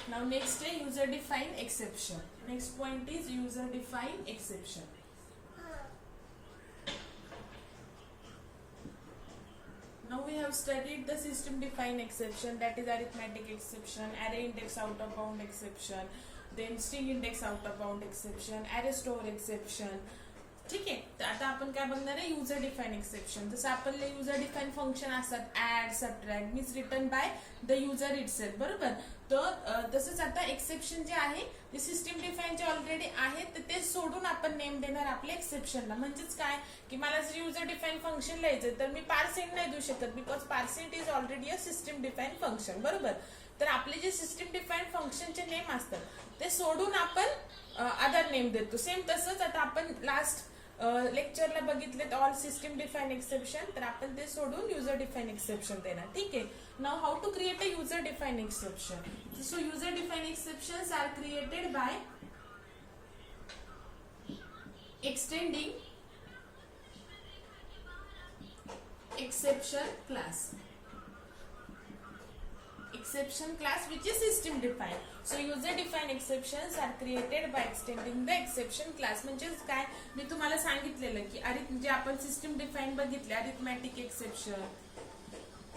Now next is user defined exception. Next point is user defined exception. Now we have studied the system defined exception, that is arithmetic exception, array index out of bound exception, then string index out of bound exception, array store exception. ठीक आहे. तर आता आपण काय बघणार आहे, user define exception. जसं आपल्याला युजर डिफाईन फंक्शन असतात add, subtract, means return by the user itself, बरोबर. तर तसंच आता एक्सेप्शन जे आहे ते सिस्टीम डिफाईन जे ऑलरेडी आहे तर ते सोडून आपण नेम देणार आपल्या एक्सेप्शनला. म्हणजेच काय की मला जर युजर डिफाईन फंक्शन लिहायचं तर मी पार्सेंट नाही देऊ शकत, because per cent is already a system define function, बरोबर. तर आपले जे सिस्टीम डिफाईन फंक्शनचे नेम असतात ते सोडून आपण अदर नेम देतो. सेम तसंच आता आपण लास्ट लेक्चरला बघितले ऑल सिस्टीम डिफाईन एक्सेप्शन, तर आपण ते सोडून युजर डिफाईन एक्सेप्शन देणार. ठीक आहे. Now how to create a user define exception. So user define exceptions are created by extending exception class which is system defined. So user defined exceptions are created by extending the exception class. म्हणजेच काय मी तुम्हाला सांगितलेलं की जे आपण system define बघितले arithmetic exception,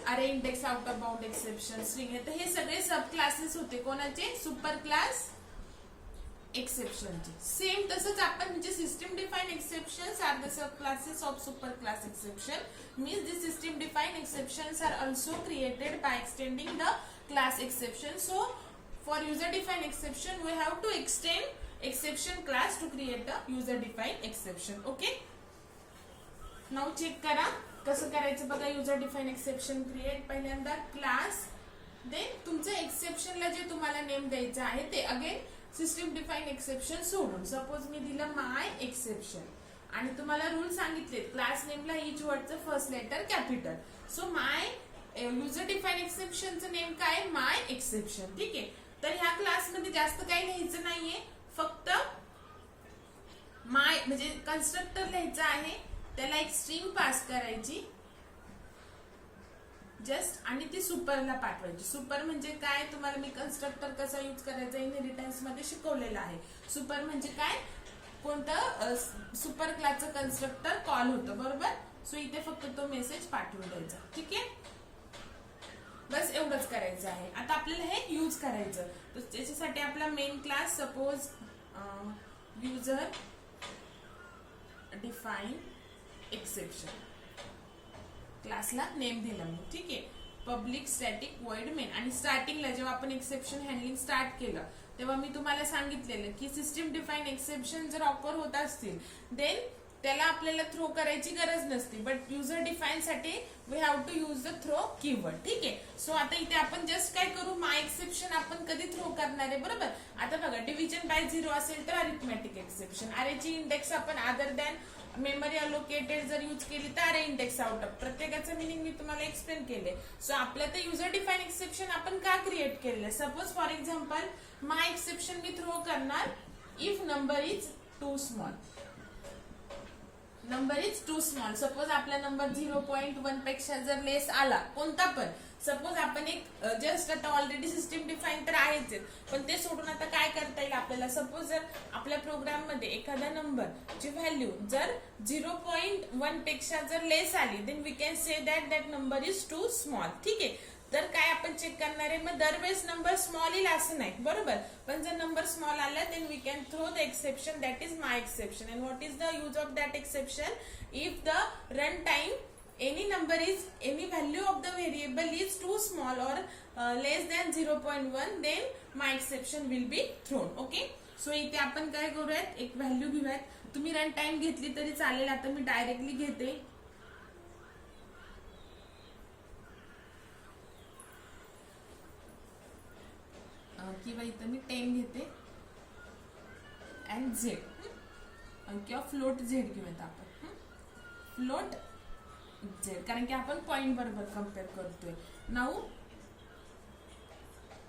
अरे index out of bound exception, string, तर हे सगळे सब क्लासेस होते कोणाचे, सुपर क्लास एक्सेप्शनचे. सेम तसंच आपण म्हणजे system define exceptions are the sub classes of super class exception. Means the system define exceptions are also created by extending the class exception. So for user defined exception we have to extend exception class to create the user defined exception. Okay, now check करा कसं करायचं बघा. user defined exception create पहिल्यांदा class, then तुमचं एक्सेप्शनला जे तुम्हाला name द्यायचं आहे ते अगेन सिस्टम डिफाईन एक्सेप्शन सोडून. सपोज मी दिलं माय एक्सेप्शन आणि तुम्हाला रूल सांगितले क्लास नेमला इच वर्डचं first letter capital. So my user define एक्सेप्शनचं नेम काय, माय एक्सेप्शन. ठीक आहे. तर ह्या क्लासमध्ये जास्त काही लिहायचं नाहीये, फक्त माय म्हणजे कन्स्ट्रक्टर लिहायचं आहे, त्याला एक स्ट्रिंग पास करायची जस्ट आणि ती सुपरला पाठवायची. सुपर म्हणजे काय, तुम्हाला मी कन्स्ट्रक्टर कसा यूज करायचा इनहेरिटन्स मध्ये शिकवलेलं आहे. सुपर म्हणजे काय, कोणतं सुपर क्लासचं कन्स्ट्रक्टर कॉल होतं, बरोबर. सो इथे फक्त तो मेसेज पाठवून द्यायचा. ठीक आहे, बस एवढंच करायचं आहे. आता आपल्याला हे यूज करायचं, तर त्याच्यासाठी आपला main class suppose user define exception क्लासला नेम दिला मी. ठीक आहे. Public static void main. आणि स्टार्टिंगला जेव्हा आपण एक्सेप्शन हँडलिंग स्टार्ट केलं तेव्हा मी तुम्हाला सांगितलेलं की सिस्टम डिफाईन एक्सेप्शन जर ऑफर होत असतील देन त्याला आपल्याला थ्रो करायची गरज नसते, बट युजर डिफाईन साठी we have to use the throw keyword. ठीक आहे. सो आता इथे आपण जस्ट काय करू, माय एक्सेप्शन आपण कधी थ्रो करणार आहे, बरोबर. आता बघा डिव्हिजन बाय 0 असेल तर अरिथमॅटिक एक्सेप्शन, अरेची इंडेक्स आपण अदर दॅन मेमरी अलोकेटेड जर यूज केली तर अरे इंडेक्स आउट ऑफ. प्रत्येकाचं मिनिंग मी तुम्हाला एक्सप्लेन केले. सो आपल्या तर युजर डिफाईन एक्सेप्शन आपण का क्रिएट केलेलं, suppose for example my exception मी थ्रो करणार if number is too small. Number is too small. Suppose आपला नंबर 0.1 पेक्षा जर लेस आला कोणता पण, सपोज आपण एक जस्ट आता ऑलरेडी सिस्टम डिफाईन तर आहेच, पण ते सोडून आता काय करता येईल आपल्याला. सपोज जर आपल्या प्रोग्राम मध्ये एखादा नंबरची व्हॅल्यू जर 0.1 पेक्षा जर लेस आली then we can say that number is too small. ठीक आहे. तर काय आपण चेक करणार आहे, मग दरवेळेस नंबर स्मॉल येईल असं नाही, बरोबर. पण जर नंबर स्मॉल आला then we can throw the exception that is my exception. And what is the use of that exception, if the run time any number is any value of the variable is too small or less than 0.1 then my exception will be thrown. Okay, so इथे आपण काय करूयात, एक value घेऊयात. तुम्ही run time घेतली तरी चालेल, आता मी डायरेक्टली घेते. किंवा इथं मी 10 घेते अँड झेड किंवा फ्लोट झेड घेऊयात आपण, फ्लोट झेड, कारण की आपण पॉइंट बरोबर कम्पेअर करतोय. नाऊ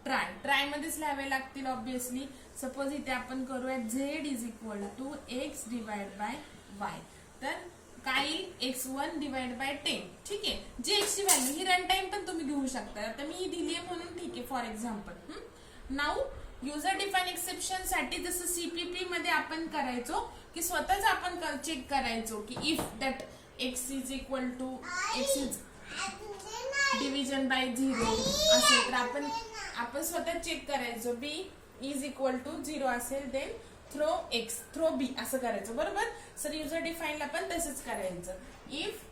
ट्राय मध्येच लिहावे लागतील ऑब्विसली. सपोज इथे आपण करूया z is equal to x divide by y. तर काय x1 डिवाइड बाय 10. ठीक आहे. जी एक्स ची व्हॅल्यू ही रन टाइम पण तुम्ही घेऊ शकता. आता मी दिली आहे म्हणून ठीक आहे for example. Now user define exception साठी जसं सीपीपी मध्ये आपण करायचो की स्वतःच आपण चेक करायचो की if that x is equal to x is division by 0 असेल तर आपण स्वतः चेक करायचो बी इज इक्वल टू 0 असेल देन थ्रो बी असं करायचं बरोबर. सर युजर डिफाईनला पण तसंच करायचं. If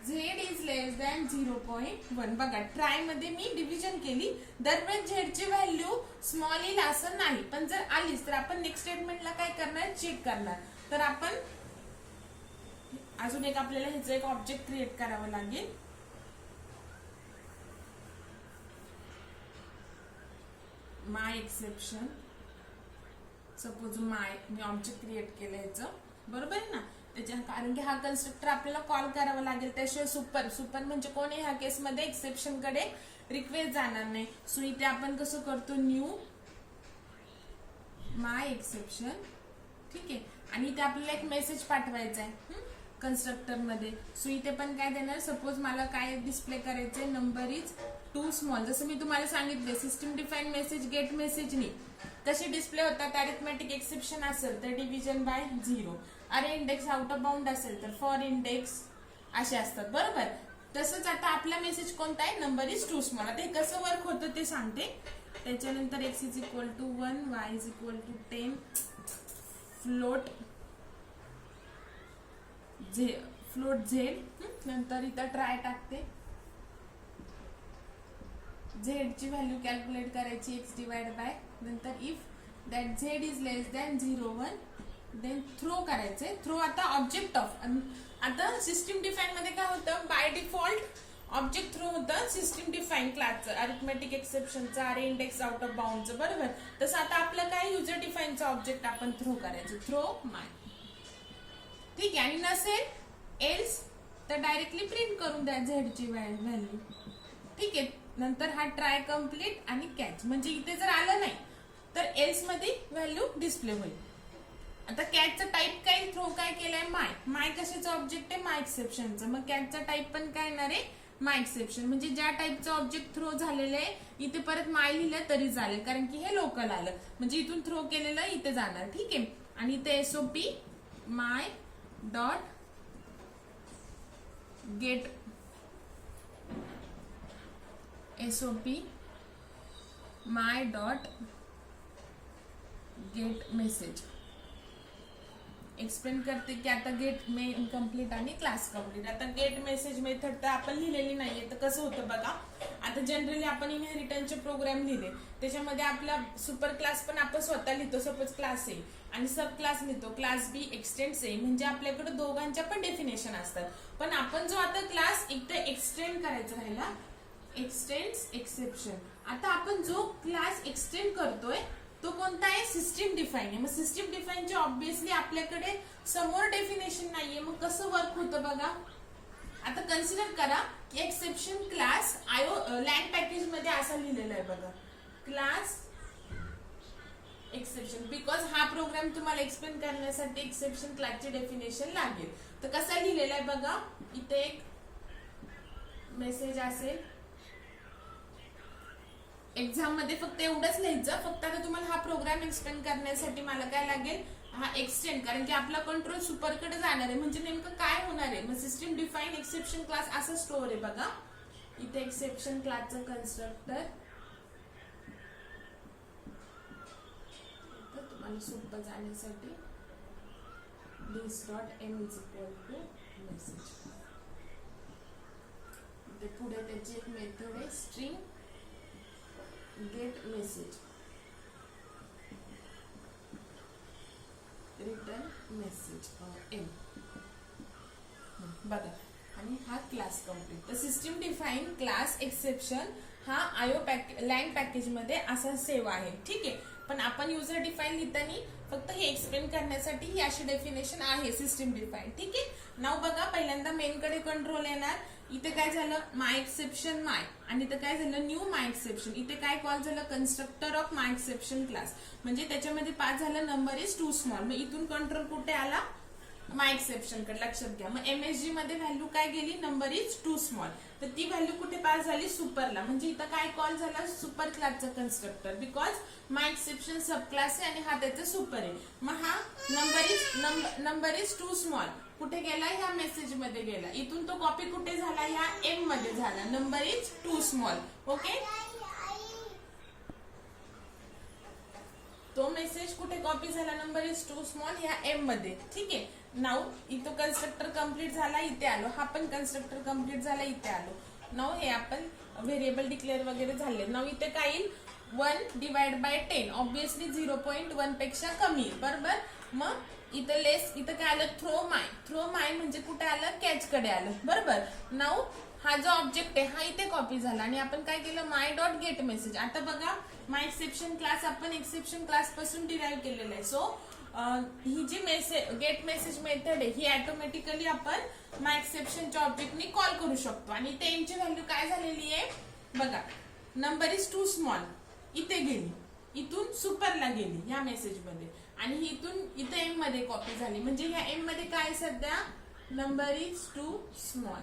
Z is less than 0.1 बघा ट्राय मध्ये मी डिव्हिजन केली दरम्यान झेडची व्हॅल्यू स्मॉल येईल असं नाही, पण जर आलीच तर आपण नेक्स्ट स्टेटमेंटला काय करणार चेक करणार. तर आपण अजून एक आपल्याला ह्याचं एक ऑब्जेक्ट क्रिएट करावं लागेल. माय एक्सेप्शन सपोज मी ऑब्जेक्ट क्रिएट केलं ह्याचं बरोबर आहे ना. त्याच्या कारण की हा कन्स्ट्रक्टर आपल्याला कॉल करावा लागेल त्याशिवाय सुपर म्हणजे कोण ह्या केसमध्ये एक्सेप्शन कडे रिक्वेस्ट जाणार नाही. सो इथे आपण कसं करतो न्यू माय एक्सेप्शन ठीक आहे आणि इथे आपल्याला एक मेसेज पाठवायचा आहे कन्स्ट्रक्टर मध्ये. सो इथे पण काय देणार सपोज मला काय डिस्प्ले करायचंय नंबर इज टू स्मॉल. जसं मी तुम्हाला सांगितले सिस्टम डिफाईन मेसेज गेट मेसेजनी कसे डिस्प्ले होतात. अरिथमेटिक एक्सेप्शन असेल तर डिव्हिजन बाय 0, अरे इंडेक्स आउट ऑफ बाउंड असेल तर फॉर इंडेक्स असे असतात बरोबर. तसंच आता आपला मेसेज कोणता आहे नंबर इज टू स्मॉल. आता हे कसं वर्क होतं ते सांगते. त्याच्यानंतर X is equal to 1, Y is equal to 10, float Z नंतर इथं ट्राय टाकते. झेड ची व्हॅल्यू कॅल्क्युलेट करायची एक्स डिवाइड बाय नंतर if that Z is less than 0.1 then throw करायचंय. थ्रो आता ऑब्जेक्ट ऑफ आता सिस्टम डिफाईन मध्ये काय होतं बाय डिफॉल्ट ऑब्जेक्ट थ्रो होतं सिस्टम डिफाईन क्लासचं अरिथमेटिक एक्सेप्शनचं अरे इंडेक्स आउट ऑफ बाउंडचं बरोबर. तसं आता आपलं काय युजर डिफाईनचं ऑब्जेक्ट आपण थ्रो करायचं थ्रो माय ठीक आहे. आणि नसेल एल्स तर डायरेक्टली प्रिंट करून द्या झेडची व्हॅल्यू ठीक आहे. नंतर हा ट्राय कम्प्लीट आणि कॅच म्हणजे इथे जर आलं नाही तर एल्स मध्ये व्हॅल्यू डिस्प्ले होईल. आता कॅचचा टाईप काय थ्रो काय केलाय माय कशाचं ऑब्जेक्ट आहे माय एक्सेप्शनचं. मग कॅचचा टाईप पण काय येणार आहे माय एक्सेप्शन म्हणजे ज्या टाईपचं ऑब्जेक्ट थ्रो झालेलं आहे इथे परत माय लिहिलं तरी चालेल कारण की हे लोकल आलं म्हणजे इथून थ्रो केलेलं इथे जाणार ठीक आहे. आणि इथे एसओपी माय डॉट गेट एसओपी माय डॉट गेट मेसेज एक्सप्लेन करते की आता गेट मेन कम्प्लीट आणि क्लास कम्प्लीट. आता गेट मेसेज मेथड तर आपण लिहिलेली नाहीये तर कसं होतं बघा. आता जनरली आपण इनहेरिटन्सचे प्रोग्राम लिहिले त्याच्यामध्ये आपला सुपर क्लास पण आपण स्वतः लिहितो सपोज क्लास ए आणि सब क्लास लिहितो क्लास बी एक्सटेंड्स ए म्हणजे आपल्याकडे दोघांच्या पण डेफिनेशन असतात. पण आपण जो आता क्लास इथे एक्सटेंड करायचा राहिला एक्सटेंड्स एक्सेप्शन. आता आपण जो क्लास एक्सटेंड करतोय तो कोणता आहे सिस्टम डिफाईन आहे. मग सिस्टम डिफाईनचे ऑब्विसली आपल्याकडे समोर डेफिनेशन नाहीये मग कसं वर्क होतं बघा. आता कन्सिडर करा की एक्सेप्शन क्लास लँग पॅकेज मध्ये असं लिहिलेलं आहे बघा क्लास एक्सेप्शन बिकॉज हा प्रोग्राम तुम्हाला एक्सप्लेन करण्यासाठी एक्सेप्शन क्लासची डेफिनेशन लागेल. तर कसा लिहिलेला आहे बघा इथे एक मेसेज असेल एक्झाम मध्ये फक्त एवढंच लिहायचं. फक्त आता तुम्हाला हा प्रोग्राम एक्सप्लेन करण्यासाठी मला काय लागेल हा एक्सटेंड कारण की आपला कंट्रोल सुपरकडे जाणार आहे म्हणजे नेमकं काय होणार आहे. मग सिस्टम डिफाईन एक्सेप्शन क्लास असं स्टोअर आहे बघा इथे एक्सेप्शन क्लासचं कन्स्ट्रक्टर तुम्हाला सोपं जाण्यासाठी this dot M is equal to message. पुढे त्याची एक मेथड आहे string get message return message M बघा आणि हा क्लास कम्प्लीट. तर सिस्टम डिफाईन क्लास एक्सेप्शन हा लँग पॅकेज मध्ये असा सेव आहे ठीक आहे. पण आपण युजर डिफाईन लिहिताना फक्त हे एक्सप्लेन करण्यासाठी ही अशी डेफिनेशन आहे सिस्टम डिफाईन ठीक आहे. नाव बघा पहिल्यांदा मेन कडे कंट्रोल येणार इथे काय झालं माय एक्सेप्शन माय आणि इथे काय झालं न्यू माय एक्सेप्शन. इथे काय कॉल झालं constructor of my exception class म्हणजे त्याच्यामध्ये पास झालं नंबर इज टू स्मॉल. मग इथून कंट्रोल कुठे आला माय एक्सेप्शन कडे लक्षात घ्या. मग MSG मध्ये व्हॅल्यू काय गेली, नंबर इज टू स्मॉल. तर ती व्हॅल्यू कुठे पास झाली, सुपरला. म्हणजे इथं काय कॉल झाला, सुपर क्लासचा constructor. Because my exception sub class आहे आणि हा त्याचा सुपर आहे. मग हा नंबर इज टू स्मॉल कुठे गेला, ह्या मेसेज मध्ये गेला. इथून तो कॉपी कुठे झाला, ह्या M मध्ये झाला. Number is too small. Okay, तो मेसेज कुठे कॉपी झाला, नंबर इज टू स्मॉल, ह्या M मध्ये. ठीक आहे. नाऊ इथं कन्स्ट्रक्टर कम्प्लीट झाला, इथे आलो. हा पण कन्स्ट्रक्टर कम्प्लीट झाला, इथे आलो. नाऊ हे आपण व्हेरिएबल डिक्लेअर वगैरे झाले. नाऊ इथे काय येईल, 1 डिवाइड बाय 10. ऑब्विसली 0.1 पेक्षा कमी, बरोबर. मग इथं काय आलं, थ्रो माय म्हणजे कुठे आलं, कॅच कडे आलं, बरोबर. नाऊ हा जो ऑब्जेक्ट आहे हा इथे कॉपी झाला आणि आपण काय केलं, माय डॉट गेट मेसेज. आता बघा, माय एक्सेप्शन क्लास आपण एक्सेप्शन क्लास पासून डिराईव्ह केलेला आहे. सो ही जी गेट मेसेज मेथड आहे ही ऑटोमॅटिकली आपण माय एक्सेप्शनच्या ऑब्जेक्टनी कॉल करू शकतो. आणि ते एमची व्हॅल्यू काय झालेली आहे बघा, नंबर इज टू स्मॉल इथे गेली, इथून सुपरला गेली ह्या मेसेज मध्ये, आणि ही इथून इथे एम मध्ये कॉपी झाली. म्हणजे ह्या एम मध्ये काय सध्या, नंबर इज टू स्मॉल,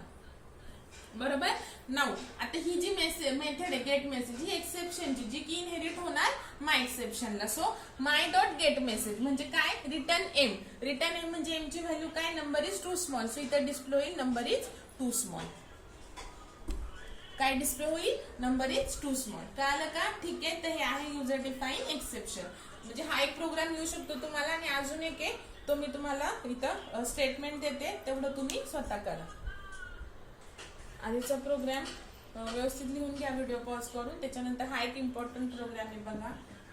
बरोबर. नाऊ आता ही जी मेथड आहे गेट मेसेज, ही एक्सेप्शनची जी की इनहेरिट होणार माय एक्सेप्शनला. So my dot get message म्हणजे काय, रिटर्न एम. रिटर्न एम म्हणजे एम ची व्हॅल्यू काय, number is too small. So इथं डिस्प्ले होईल नंबर इज टू स्मॉल. काय डिस्प्ले होईल, नंबर इज टू स्मॉल. कळालं का, ठीक आहे. तर हे आहे युजर डिफाईन एक्सेप्शन. म्हणजे हा एक प्रोग्राम येऊ शकतो तुम्हाला. आणि अजून एक आहे तो मी तुम्हाला इथं स्टेटमेंट देते, तेवढं तुम्ही स्वतः करा. आधीचा प्रोग्राम व्यवस्थित लिहून घ्या व्हिडिओ पॉज करून. त्याच्यानंतर हा एक इम्पॉर्टंट प्रोग्राम आहे बघा,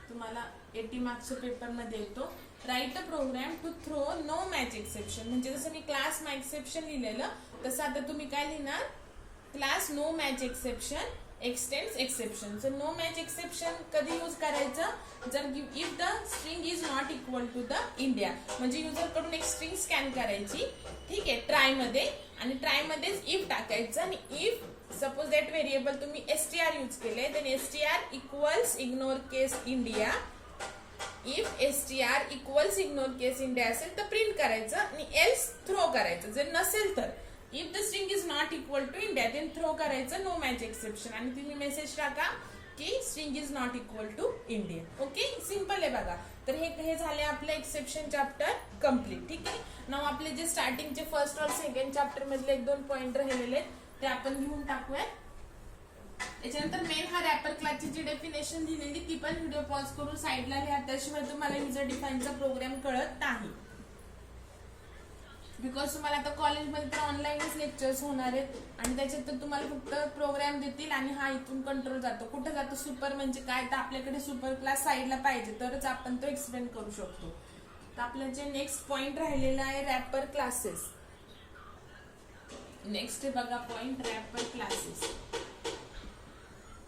तुम्हाला 80 मार्क्सच्या पेपर मध्ये येतो. Write a program to throw no match exception. म्हणजे जसं मी क्लास माय एक्सेप्शन लिहिलेलं तसं आता तुम्ही काय लिहिणार, class no match exception extends exception. So no match exception कधी यूज करायचं, जर if the string is not equal to the India. म्हणजे युजर कडून एक स्ट्रिंग स्कॅन करायची, ठीक आहे, ट्राय मध्ये. आणि ट्राय मध्येच इफ टाकायचं. आणि इफ सपोज दॅट व्हेरिएबल तुम्ही str यूज केले, then str equals ignore case India. If str equals ignore case India असेल तर प्रिंट करायचं आणि एल्स थ्रो करायचं. जर नसेल तर if the string is not equal to India then throw करायचं नो मॅच एक्सेप्शन. आणि तुम्ही मेसेज टाका की string is not equal to India. Okay, simple आहे बघा. तर हे झाले आपले एक्सेप्शन चॅप्टर कम्प्लीट. ठीक आहे. नाव आपले जे स्टार्टिंगचे फर्स्ट और सेकंड चॅप्टर मधले 1-2 पॉइंट राहिलेले ते आपण घेऊन टाकूयात. त्याच्यानंतर मेन हा रॅपर क्लासची जी डेफिनेशन दिलेली ती पण व्हिडिओ पॉज करून साईडला लिहा. त्याशिवाय तुम्हाला युजर डिफाईनचा प्रोग्राम कळत नाही. बिकॉज तुम्हाला आता कॉलेजमध्ये तर ऑनलाईनच लेक्चर्स होणार आहेत आणि त्याच्यात तर तुम्हाला फक्त प्रोग्राम देतील आणि हा इथून कंट्रोल जातो. कुठे जातो, सुपर म्हणजे काय, तर आपल्याकडे सुपर क्लास साईडला पाहिजे तरच आपण तो एक्सप्लेन करू शकतो. तर आपलं जे नेक्स्ट पॉइंट राहिलेला आहे रॅपर क्लासेस. नेक्स्ट आहे बघा point wrapper classes.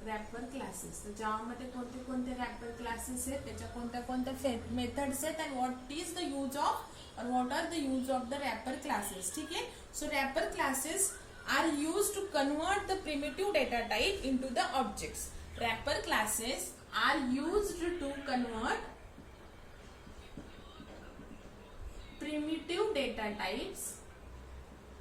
Wrapper classes तर जावामध्ये कोणते कोणते रॅपर क्लासेस आहेत, त्याच्या कोणत्या कोणत्या मेथड्स आहेत, and what is the use of or what are the use of the wrapper classes. ठीक है. So wrapper classes are used to convert the primitive data type into the objects. Wrapper classes are used to convert primitive data types.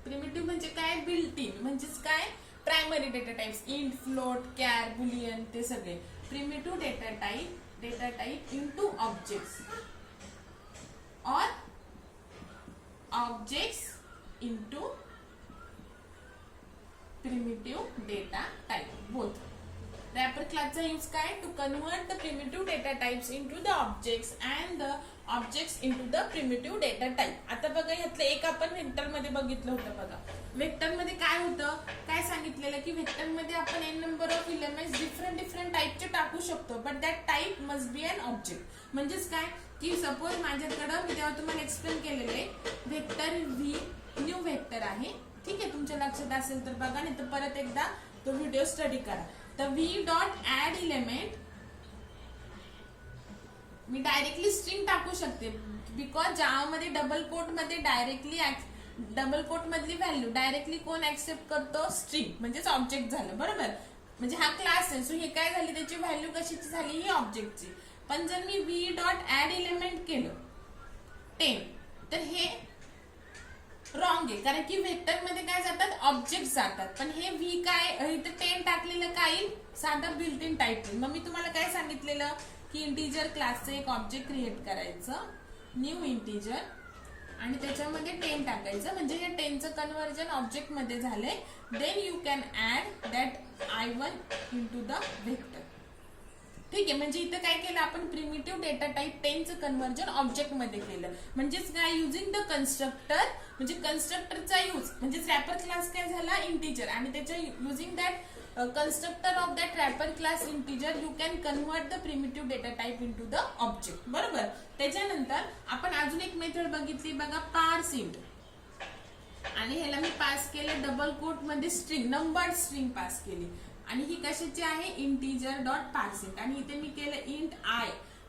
Primitive म्हणजे काय, built in म्हणजेच काय, primary data types, int, float, care, Boolean, ते सगळे primitive data type into objects or objects into primitive data type, both. Wrapper classचा use काय, to convert the primitive data types into the objects and the objects into the primitive data type. आता बघा यातलं एक आपण vector मध्ये बघितलं होतं बघा. व्हेक्टर मध्ये काय होतं, काय सांगितलेलं की व्हेक्टर मध्ये आपण n number of elements different टाइपचे टाकू शकतो, but that type must be an object. म्हणजेच काय की सपोज माझ्याकडं मी तेव्हा तुम्हाला एक्सप्लेन केलेले व्हेक्टर व्ही न्यू व्हेक्टर आहे. ठीक आहे, तुमच्या लक्षात असेल तर बघा, नाही तर परत एकदा तो व्हिडिओ स्टडी करा. तर व्ही डॉट ऍड एलिमेंट मी डायरेक्टली स्ट्रिंग टाकू शकते, बिकॉज जावामध्ये डबल कोट मध्ये डायरेक्टली डबल कोट मधली व्हॅल्यू डायरेक्टली कोण ऍक्सेप्ट करतो, स्ट्रिंग म्हणजेच ऑब्जेक्ट झालं, बरोबर. म्हणजे हा क्लास आहे, सो हे काय झाली, त्याची व्हॅल्यू कशाची झाली, ही ऑब्जेक्टची. पण जर मी व्ही डॉट ऍड एलिमेंट केलं 10 तर हे रॉंग आहे, कारण की व्हेक्टर मध्ये काय जातात, ऑब्जेक्ट जातात. पण हे व्ही काय इथे 10 टाकलेलं काय येईल, साधं बिल्ट इन टाईप येईल. मग मी तुम्हाला काय सांगितलेलं की इंटिजर क्लासचं एक ऑब्जेक्ट क्रिएट करायचं, न्यू इंटिजर, आणि त्याच्यामध्ये 10 टाकायचं, म्हणजे हे 10चं कन्व्हर्जन ऑब्जेक्ट मध्ये झाले. Then you can add that I1 into the vector. ठीक आहे, म्हणजे इथं काय केलं आपण, प्रिमिटिव्ह डेटा टाईप 10चं कन्व्हर्जन ऑब्जेक्ट मध्ये केलं. म्हणजेच काय, युजिंग द कन्स्ट्रक्टर, म्हणजे कन्स्ट्रक्टरचा यूज, म्हणजे रॅपर क्लास काय झाला इंटिजर, आणि त्याच्या using that constructor of that wrapper class integer you can convert the primitive data type into the object. बरोबर. त्याच्यानंतर आपण अजून एक मेथड बघितली बघा, पार्स इंट, आणि ह्याला मी पास केले डबल कोट मध्ये स्ट्रिंग, नंबर्ड स्ट्रिंग पास केली, आणि ही कशाची आहे, इंटिजर डॉट पार्सिंट, आणि इथे मी केलं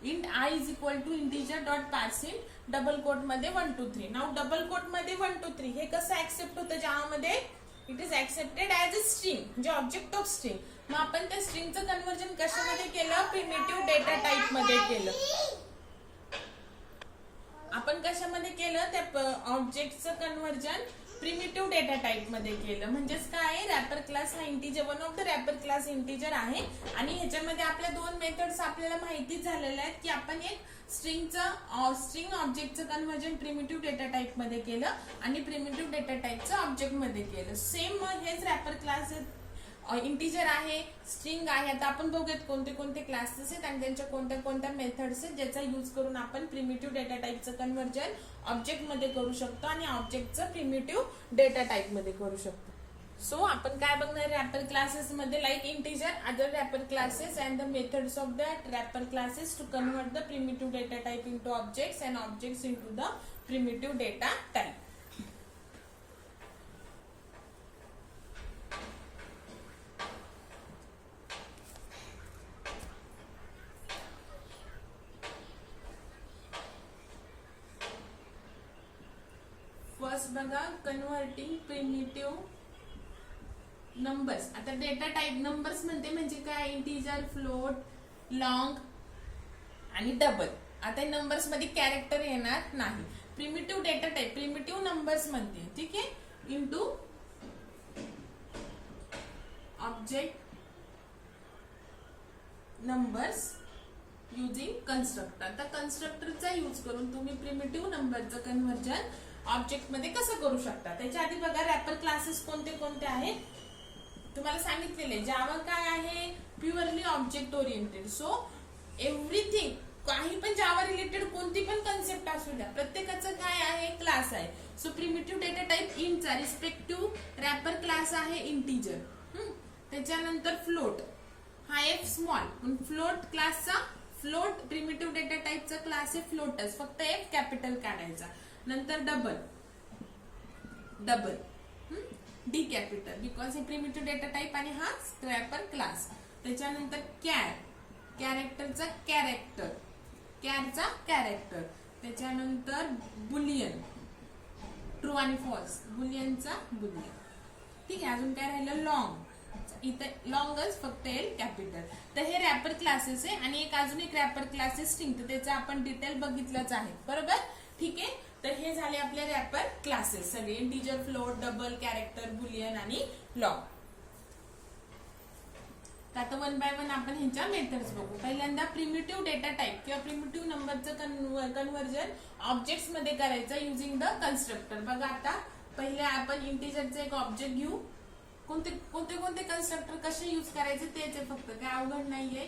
int I is equal to integer dot parse int double quote मध्ये 1 2 3. नाउ डबल कोट मध्ये 1 2 3 हे कसं ऍक्सेप्ट होतं, ज्यामध्ये it is accepted as a string, म्हणजे ऑब्जेक्ट ऑफ स्ट्रिंग. मग आपण त्या स्ट्रिंगचं कन्व्हर्जन कशामध्ये केलं, प्रिमिटिव्ह डेटा टाईप मध्ये केलं. आपण कशामध्ये केलं, त्या ऑब्जेक्टचं कन्व्हर्जन प्रिमिटिव्ह डेटा टाईप मध्ये केलं. म्हणजेच काय, रॅपर क्लास हा integer, one of the wrapper class integer आहे, आणि ह्याच्यामध्ये आपल्या दोन मेथड्स आपल्याला माहिती झालेल्या आहेत की आपण एक स्ट्रिंग ऑब्जेक्टचं कन्व्हर्जन प्रिमिटिव्ह डेटा टाईप मध्ये केलं, आणि प्रिमिटिव्ह डेटा टाईपचं ऑब्जेक्ट मध्ये केलं. सेम हेच रॅपर क्लास इंटिजर आहे, स्ट्रिंग आहे. आता आपण बघूयात कोणते कोणते क्लासेस आहेत आणि त्यांच्या कोणत्या कोणत्या मेथड्स आहेत ज्याचा यूज करून आपण प्रिमिटिव्ह डेटा टाईपचं कन्व्हर्जन ऑब्जेक्ट मध्ये करू शकतो आणि ऑब्जेक्टचं प्रिमिटिव्ह डेटा टाईप मध्ये करू शकतो. सो आपण काय बघणार रॅपर क्लासेस मध्ये, like integer, other wrapper classes and the methods of that wrapper classes to convert the primitive data type into objects and objects into the primitive data type. First बघा, converting primitive numbers. आता data type numbers म्हणजे काय, integer, float, long आणि double. आता numbers मध्ये character येणार नाही. Primitive data type primitive numbers म्हणते, ठीक आहे, into object numbers using constructor. आता कन्स्ट्रक्टरचा यूज करून तुम्ही प्रिमिटिव्ह नंबरचं कन्व्हर्जन ऑब्जेक्ट मध्ये कसं करू शकता. त्याच्या आधी बघा रॅपर क्लासेस कोणते कोणते आहेत तुम्हाला सांगितलेले. जावा काय आहे, purely object oriented. So everything, काही पण जावा रिलेटेड कोणती पण कन्सेप्ट असू द्या, प्रत्येकाचं काय आहे, क्लास आहे. सो प्रिमिटिव्ह डेटा टाईप इंटचा रिस्पेक्टिव्ह रॅपर क्लास आहे इंटिजर. त्याच्यानंतर फ्लोट हा एक स्मॉल, फ्लोट क्लासचा फ्लोट प्रिमिटिव्ह डेटा टाईपचा क्लास आहे फ्लोटच, फक्त एक कॅपिटल काढायचा. नंतर डबल डी कॅपिटल, बिकॉज हे प्रिमिटिव्ह डेटा टाईप आणि हा रॅपर क्लास. त्याच्यानंतर कॅरेक्टरचा कॅरेक्टर, कॅरचा कॅरेक्टर. त्याच्यानंतर बुलियन, ट्रू आणि फॉल्स, बुलियनचा बुलियन. ठीक आहे, अजून काय राहिलं, लॉंग. इथे लॉंगच फक्त एल कॅपिटल. तर हे रॅपर क्लासेस आहे. आणि एक अजून एक रॅपर क्लासेस स्ट्रिंग, तर त्याचं आपण डिटेल बघितलंच आहे, बरोबर. ठीक आहे, तर हे झाले आपले रॅपर क्लासेस सगळे, integer, float, double, character, Boolean आणि लॉंग. आता वन बाय वन आपण ह्यांच्या मेथड्स बघू. पहिल्यांदा प्रिमिटिव्ह डेटा टाईप किंवा प्रिमिटिव्ह नंबरचं कन्व्हर्जन ऑब्जेक्ट्स मध्ये करायचं युजिंग द कन्स्ट्रक्टर. बघा आता पहिले आपण इंटिजरचं एक ऑब्जेक्ट घेऊ. कोणते कन्स्ट्रक्टर कसे यूज करायचे त्याचे, फक्त काय अवघड नाहीये,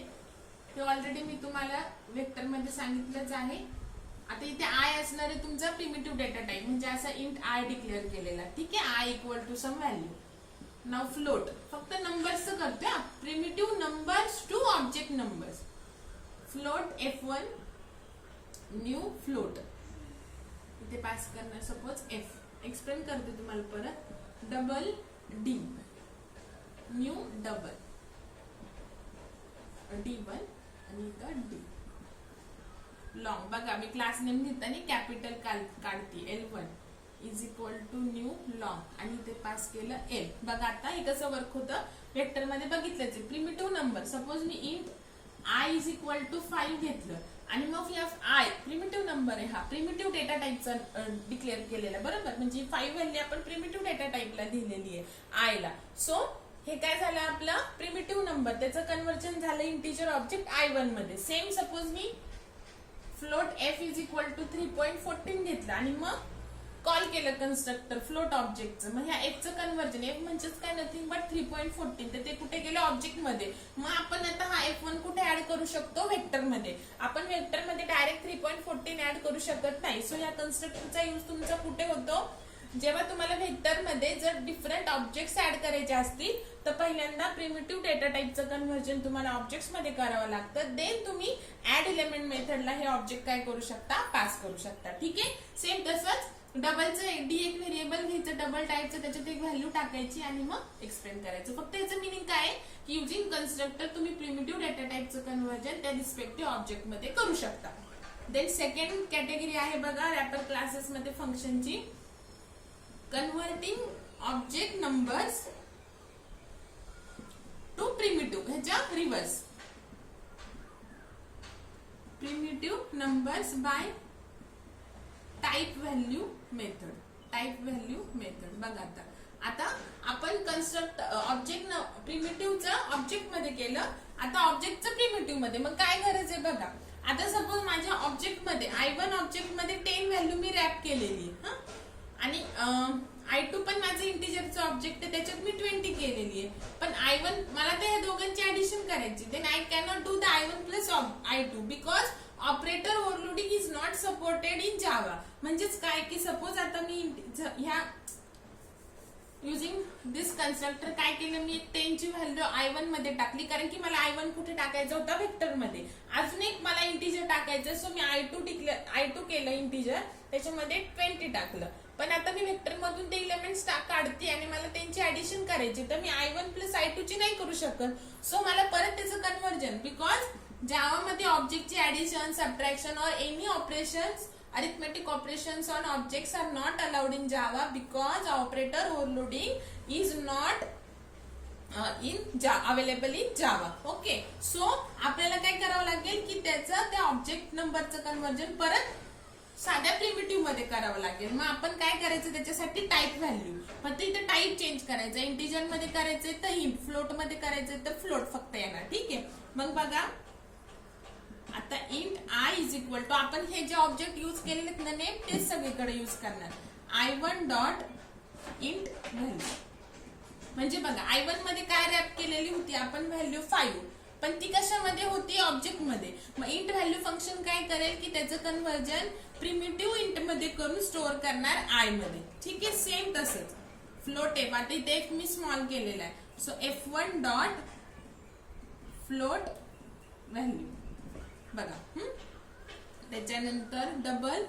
ते ऑलरेडी मी तुम्हाला वेक्टर मध्ये सांगितलंच आहे. आता इथे आय असणार आहे तुमचा प्रिमिटिव्ह डेटा टाईप, म्हणजे असा इंट आय डिक्लेअर केलेला. ठीक आहे, I equal to some value. Now float फक्त नंबर्सचं करतोय, primitive numbers to object numbers. Float F1 new float, इथे पास करणार सपोज F. एक्सप्लेन करते तुम्हाला परत. Double D new double D1 आणि इथं D. लॉंग बघा मी क्लास नेम घेताना कॅपिटल काढते, L1 is equal to new long आणि इथे पास केलं L. बघा आता हे कसं वर्क होतं, वेक्टर मध्ये बघितलंच. प्रिमिटिव्ह नंबर, सपोज मी int I is equal to 5 घेतलं आणि मग या आय प्रिमिटिव्ह नंबर आहे, हा प्रिमिटिव्ह डेटा टाईपचा डिक्लेअर केलेला बरोबर, म्हणजे 5 व्हॅल्यू आपण प्रिमिटिव्ह डेटा टाईपला दिलेली आहे आय ला. सो हे काय झालं आपलं प्रिमिटिव्ह नंबर, त्याचं कन्व्हर्जन झालं इंटिजर ऑब्जेक्ट I1 मध्ये. सेम सपोज मी float f is equal to 3.14 घेतला आणि मग कॉल केलं कन्स्ट्रक्टर फ्लोट ऑब्जेक्टचं, मग ह्या f चं कन्व्हर्जन, f म्हणजेच काय नथिंग बट 3.14, तर ते कुठे गेलं ऑब्जेक्ट मध्ये. मग आपण आता हा f1 कुठे ऍड करू शकतो वेक्टर मध्ये. आपण वेक्टर मध्ये डायरेक्ट 3.14 ऍड करू शकत नाही. सो या कन्स्ट्रक्टरचा यूज तुमचा कुठे होतो, जेव्हा तुम्हाला व्हेक्टर मध्ये जर डिफरंट ऑब्जेक्ट्स ऍड करायचे असतील तर पहिल्यांदा प्रिमिटिव्ह डेटा टाईपचं कन्व्हर्जन तुम्हाला ऑब्जेक्ट्स मध्ये करावं लागतं. देन तुम्ही ऍड एलिमेंट मेथडला हे ऑब्जेक्ट काय करू शकता, पास करू शकता. ठीक आहे. सेम तसंच डबलचं डी एक व्हेरिएबल घ्यायचं डबल टाईपचं, त्याच्यात एक व्हॅल्यू टाकायची आणि मग एक्सप्लेन करायचं. फक्त याचं मिनिंग काय आहे की युजिंग कन्स्ट्रक्टर तुम्ही प्रिमिटिव्ह डेटा टाईपचं कन्व्हर्जन त्या रिस्पेक्टिव्ह ऑब्जेक्ट मध्ये करू शकता. देन सेकंड कॅटेगरी आहे बघा रॅपर क्लासेस मध्ये फंक्शनची, converting object numbers to primitive, ह्याच्या reverse. Primitive numbers by type value method. Type value method बघा आता आपण कन्स्ट्रक्ट ऑब्जेक्ट प्रिमिटिव्हचं ऑब्जेक्ट मध्ये केलं, आता ऑब्जेक्टचं प्रिमिटिव्ह मध्ये. मग काय गरज आहे बघा, आता सपोज माझ्या ऑब्जेक्ट मध्ये I1 ऑब्जेक्ट मध्ये 10 व्हॅल्यू मी रॅप केलेली आहे आणि I2 पण माझं इंटिजरचं ऑब्जेक्ट आहे, त्याच्यात मी 20 केलेली आहे. पण I1 मला त्या दोघांची ऍडिशन करायची, then I cannot do the I1 plus I2 because operator overloading is not supported in Java. म्हणजेच काय की सपोज आता मी ह्या युजिंग दिस कन्स्ट्रक्टर काय केलं, मी 10 ची व्हॅल्यू I1 मध्ये टाकली, कारण की मला I1 कुठे टाकायचं होतं व्हेक्टर मध्ये. अजून एक मला इंटिजर टाकायचं, सो मी I2 केलं इंटिजर, त्याच्यामध्ये 20 टाकलं. पण आता मी व्हेक्टर मधून ते एलिमेंट्स काढते आणि मला त्यांची ऍडिशन करायची, तर मी I1 प्लस I2 ची नाही करू शकत. सो मला परत त्याचं कन्व्हर्जन, बिकॉज जावा मध्ये ऑब्जेक्टची ऍडिशन सबट्रॅक्शन और any operations arithmetic operations on objects are not allowed in Java because operator overloading is not available in Java. Okay, so आपल्याला काय करावं लागेल की त्याचं त्या ऑब्जेक्ट नंबरचं कन्व्हर्जन परत साध्या प्रिमिटिव्ह मध्ये करावं लागेल. मग आपण काय करायचं त्याच्यासाठी टाइप व्हॅल्यू, फक्त इथे टाइप चेंज करायचं, इंटिजर मध्ये करायचंय तर इंट, फ्लोट मध्ये करायचंय तर फ्लोट फक्त येणार. ठीक आहे. मग बघा आता int I is equal to, आपण हे जे ऑब्जेक्ट यूज केलेले ना नेम तेच सगळीकडे यूज करणार, I1 डॉट इंट व्हॅल्यू. म्हणजे बघा I1 मध्ये काय रॅप केलेली होती आपण व्हॅल्यू 5, पण ती कशामध्ये होती ऑब्जेक्ट मध्ये. मग इंट व्हॅल्यू फंक्शन काय करेल की त्याचं कन्व्हर्जन प्रिमिटिव्ह इंट मध्ये करून स्टोअर करणार I मध्ये. ठीक आहे. सेम तसंच फ्लोट आहे, आता इथे एक मी स्मॉल केलेला आहे, so F1 dot float value बघा. त्याच्यानंतर डबल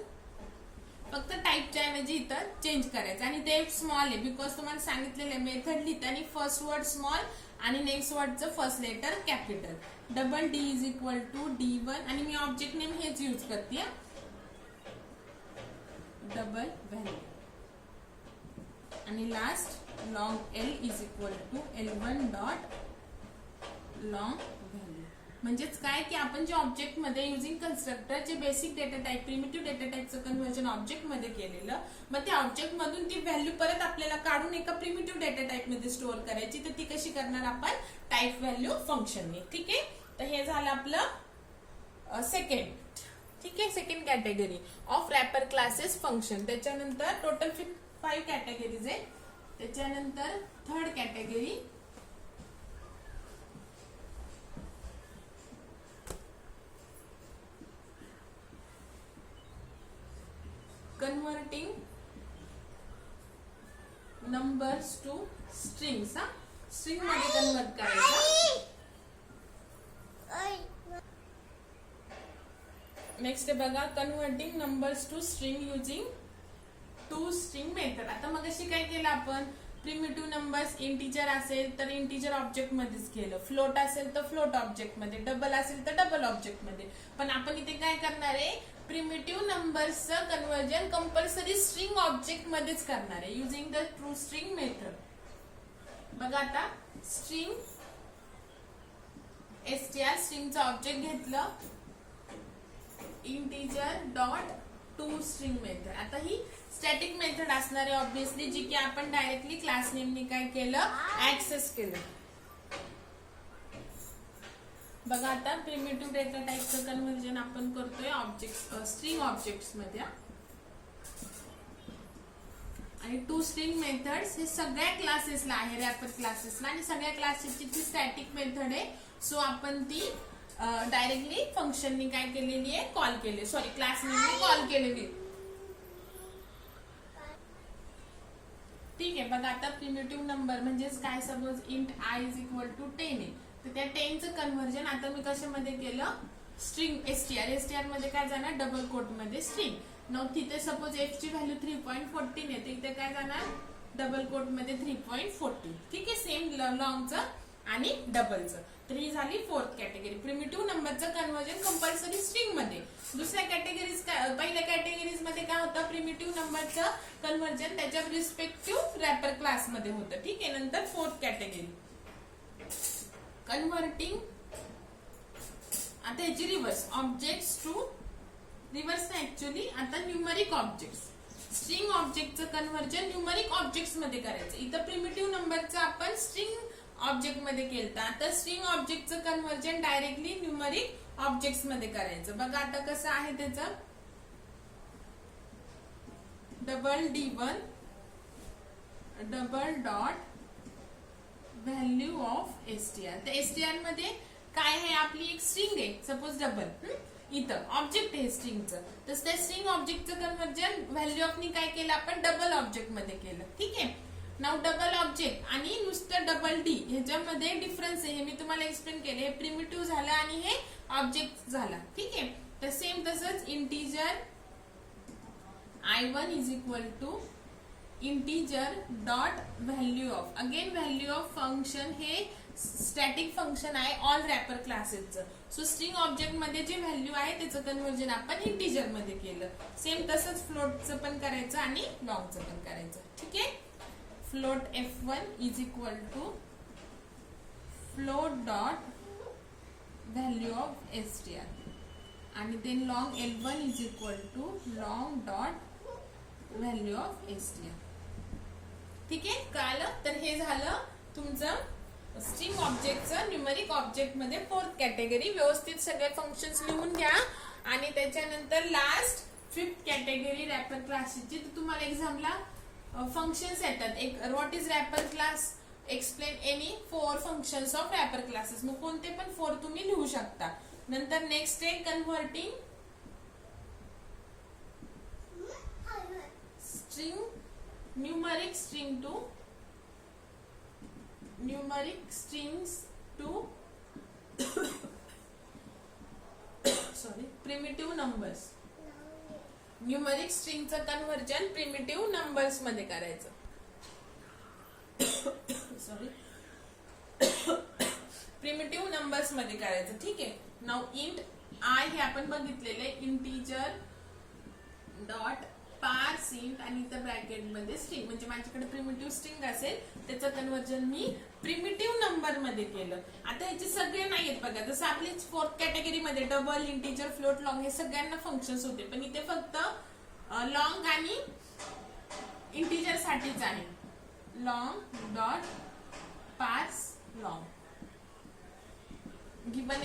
फक्त टाइपच्या ऐवजी इथं चेंज करायचं आणि ते स्मॉल आहे बिकॉज तुम्हाला सांगितलेलं आहे मेथड लिहिताना फर्स्ट वर्ड स्मॉल आणि नेक्स्ट वर्डचं first letter capital. Double D is equal to D1 आणि मी ऑब्जेक्ट नेम हेच यूज करते, डबल व्हॅल्यू. आणि last long L is equal to L1 dot long value. म्हणजेच काय की आपण जे ऑब्जेक्ट मध्ये युजिंग कन्स्ट्रक्टर जे basic data type primitive data टाइपचं कन्व्हर्जन ऑब्जेक्ट मध्ये केलेलं, मग त्या ऑब्जेक्ट मधून ती व्हॅल्यू परत आपल्याला काढून एका प्रिमिटिव्ह डेटा टाइप मध्ये स्टोअर करायची, तर ती कशी करणार आपण टाइप व्हॅल्यू फंक्शनने. ठीक आहे. तर हे झालं आपलं सेकंड. ठीक आहे. Second category of wrapper classes function. त्याच्यानंतर टोटल 5 कॅटेगरीज आहे. त्याच्यानंतर third category converting numbers to strings. String मध्ये कन्वर्ट करायचं. नेक्स्ट आहे बघा converting numbers to string using to string method. आता मग अशी काय केलं आपण, प्रिमिटिव्ह नंबर्स इंटिजर असेल तर इंटिजर ऑब्जेक्ट मध्येच केलं, फ्लोट असेल तर फ्लोट ऑब्जेक्ट मध्ये, डबल असेल तर डबल ऑब्जेक्ट मध्ये. पण आपण इथे काय करणार आहे, प्रिमिटिव्ह नंबर्सचं कन्वर्जन कंपल्सरी स्ट्रिंग ऑब्जेक्ट मध्येच करणार आहे using the to string method. बघा आता स्ट्रिंग str स्ट्रिंगचं ऑब्जेक्ट घेतलं, integer dot to string method. आता ही स्टॅटिक मेथड असणार आहे ऑब्विसली, जी की आपण डायरेक्टली क्लास नेमनी काय केलं, ऍक्सेस केलं. बघा आता प्रिमिटिव्ह डेटा टाइपचं कन्व्हर्जन आपण करतोय ऑब्जेक्ट स्ट्रिंग ऑब्जेक्ट्स मध्ये. आणि टू स्ट्रिंग मेथड्स हे सगळ्या क्लासेसला आहे, रॅपर क्लासेसला, आणि सगळ्या क्लासेसची ती स्टॅटिक मेथड आहे. सो आपण ती डायरेक्टली फंक्शननी काय केलेली आहे, कॉल केली, सॉरी क्लास नेमनी कॉल केलेली. ठीक आहे. बघा आता प्रिमिटिव्ह नंबर म्हणजेच काय, suppose int I is equal to 10 आहे, तर त्या 10चं कन्व्हर्जन आता मी कशामध्ये केलं, स्ट्रिंग एसटीआर मध्ये काय जाणार, डबल कोट मध्ये स्ट्रिंग. नाव तिथे सपोज एफ ची व्हॅल्यू 3.14 आहे, तर इथे काय जाणार, डबल कोट मध्ये 3.14. ठीक आहे. सेम लॉंगचं आणि डबलचं. तर ही झाली फोर्थ कॅटेगरी. प्रिमिटिव्ह नंबरचं कन्व्हर्जन कंपल्सरी स्ट्रिंग मध्ये. दुसऱ्या कॅटेगरीज, पहिल्या कॅटेगरीज मध्ये काय होतं, प्रिमिटिव्ह नंबरचं कन्व्हर्जन त्याच्या रिस्पेक्टिव्ह रॅपर क्लास मध्ये होतं. ठीक आहे. नंतर फोर्थ कॅटेगरी कन्व्हर्टिंग, आता याची reverse, objects to reverse actually आता न्यूमरिक ऑब्जेक्ट्स. स्ट्रिंग ऑब्जेक्टचं कन्व्हर्जन न्यूमरिक ऑब्जेक्ट्स मध्ये करायचं. इथं प्रिमिटिव्ह नंबरचं आपण स्ट्रिंग ऑब्जेक्ट मध्ये केलं, आता स्ट्रिंग ऑब्जेक्टचं कन्व्हर्जन डायरेक्टली न्यूमरिक ऑब्जेक्ट्स मध्ये करायचं. बघा आता कसं आहे त्याचं, double D1 double dot value of STR. तर एसटीआर मध्ये काय आहे, आपली एक स्ट्रिंग आहे, सपोज डबल, इथं ऑब्जेक्ट आहे स्ट्रिंगचं, तर त्या स्ट्रिंग ऑब्जेक्टचं कन्व्हर्जन व्हॅल्यू ऑफ नी काय केलं, आपण डबल ऑब्जेक्ट मध्ये केलं. ठीक आहे. नाव डबल ऑब्जेक्ट आणि नुसतं डबल डी ह्याच्यामध्ये डिफरन्स आहे, हे मी तुम्हाला एक्सप्लेन केले. हे प्रिमिटिव्ह झालं आणि हे ऑब्जेक्ट झाला. ठीक आहे. तर सेम तसंच integer I1 is equal to integer dot value of, again value of function हे स्टॅटिक फंक्शन आहे ऑल रॅपर क्लासेसचं. सो स्ट्रिंग ऑब्जेक्ट मध्ये जे व्हॅल्यू आहे त्याचं कन्व्हर्जन आपण इंटिजर मध्ये केलं. सेम तसंच फ्लोटचं पण करायचं आणि लॉंगचं पण करायचं. ठीक आहे. Float F1 is equal to float dot value of STR आणि then long L1 is equal to long dot value of STR. ठीक आहे. कळलं. तर हे झालं तुमचं स्ट्रिंग ऑब्जेक्टचं न्यूमरिक ऑब्जेक्ट मध्ये फोर्थ कॅटेगरी. व्यवस्थित सगळे फंक्शन्स लिहून घ्या. आणि त्याच्यानंतर लास्ट फिफ्थ कॅटेगरी रॅपर क्लासेसची. तर तुम्हाला एक्झामला फंक्शन्स येतात, एक what is wrapper class, explain any 4 functions of wrapper classes. मग कोणते पण 4 तुम्ही लिहू शकता. नंतर नेक्स्ट आहे converting string numeric string to numeric strings to sorry primitive numbers. Numeric स्ट्रिंगचं कन्व्हर्जन प्रिमिटिव्ह नंबर्स मध्ये करायचं. सॉरी प्रिमिटिव्ह नंबर्स मध्ये करायचं. ठीक आहे. नाउ इंट आय हे आपण बघितलेले, इंटिजर डॉट पार्स इंट आणि इथं ब्रॅकेट मध्ये स्ट्रिंग, म्हणजे माझ्याकडे प्रिमिटिव्ह स्ट्रिंग असेल त्याचं कन्व्हर्जन मी प्रिमिटिव्ह नंबर मध्ये केलं. आता ह्याचे सगळे नाहीयेत बघा, जसं आपली फोर्थ कॅटेगरी मध्ये डबल, इंटिजर, फ्लोट, लॉंग हे सगळ्यांना फंक्शन्स होते, पण इथे फक्त लॉंग आणि इंटिजर साठीच आहे. लॉंग डॉट पार्स लॉंग गिवन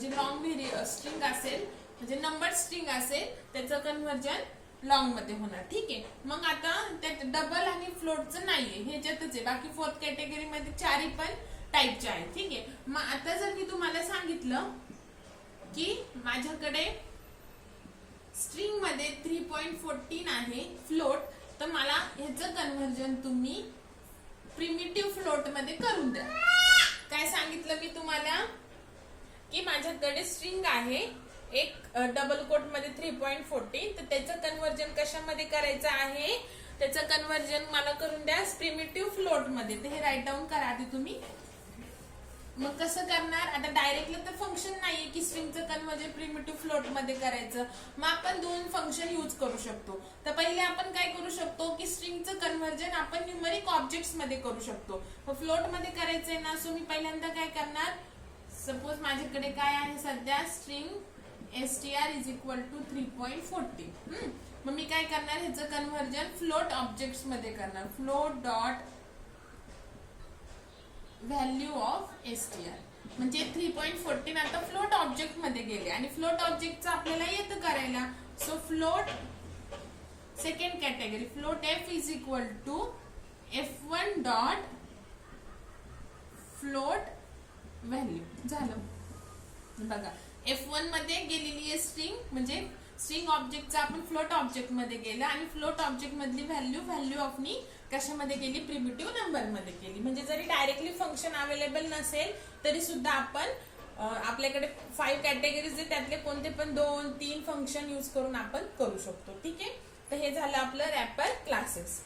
जे लॉंग स्ट्रिंग असेल म्हणजे नंबर स्ट्रिंग असेल त्याचं कन्व्हर्जन लॉंग मध्ये होणार. ठीक आहे. मग आता त्यात डबल आणि फ्लोटचं नाहीये, ह्याच्यातच आहे. बाकी फोर्थ कॅटेगरी मध्ये चारही पण टाईपचे आहेत. ठीक आहे. मग आता जर मी तुम्हाला सांगितलं की माझ्याकडे स्ट्रिंग मध्ये 3.14 आहे फ्लोट, तर मला ह्याचं कन्व्हर्जन तुम्ही प्रिमिटिव्ह फ्लोट मध्ये करून द्या. काय सांगितलं मी तुम्हाला की माझ्याकडे स्ट्रिंग आहे एक डबल कोट मध्ये 3.14, तर त्याचं कन्व्हर्जन कशामध्ये करायचं आहे, त्याचं कन्व्हर्जन मला करून द्या प्रिमिटिव्ह फ्लोट मध्ये. तर हे राईट डाऊन करा आधी तुम्ही. मग कसं करणार, आता डायरेक्टली तर फंक्शन नाहीये की स्ट्रिंगचं कन्व्हर्जन प्रिमिटिव्ह फ्लोट मध्ये करायचं. मग आपण 2 फंक्शन यूज करू शकतो. तर पहिले आपण काय करू शकतो की स्ट्रिंगचं कन्व्हर्जन आपण न्यूमरिक ऑब्जेक्ट्स मध्ये करू शकतो. फ्लोट मध्ये करायचंय ना, सो मी पहिल्यांदा काय करणार, सपोज माझ्याकडे काय आहे सध्या string str is equal to 3.40. मग मी काय करणार, ह्याचं कन्व्हर्जन फ्लोट ऑब्जेक्ट्स मध्ये करणार. Float dot value of str म्हणजे 3.14 आता फ्लोट ऑब्जेक्ट मध्ये गेले आणि फ्लोट ऑब्जेक्टचं आपल्याला येतं करायला. So float second category float f is equal to f1 dot float value. झालं बघा, f1 मध्ये गेलेली आहे स्ट्रिंग, म्हणजे स्ट्रिंग ऑब्जेक्टचा आपण फ्लोट ऑब्जेक्ट मध्ये गेला आणि फ्लोट ऑब्जेक्ट मधली व्हॅल्यू ऑफ नी कशामध्ये गेली, प्रिमिटिव्ह नंबर मध्ये गेली. म्हणजे जरी डायरेक्टली फंक्शन अवेलेबल नसेल तरी सुद्धा आपण आपल्याकडे 5 कॅटेगरीज आहे, त्यातले कोणते पण 2-3 फंक्शन यूज करून आपण करू शकतो. ठीक आहे, तर हे झालं आपलं रॅपर क्लासेस.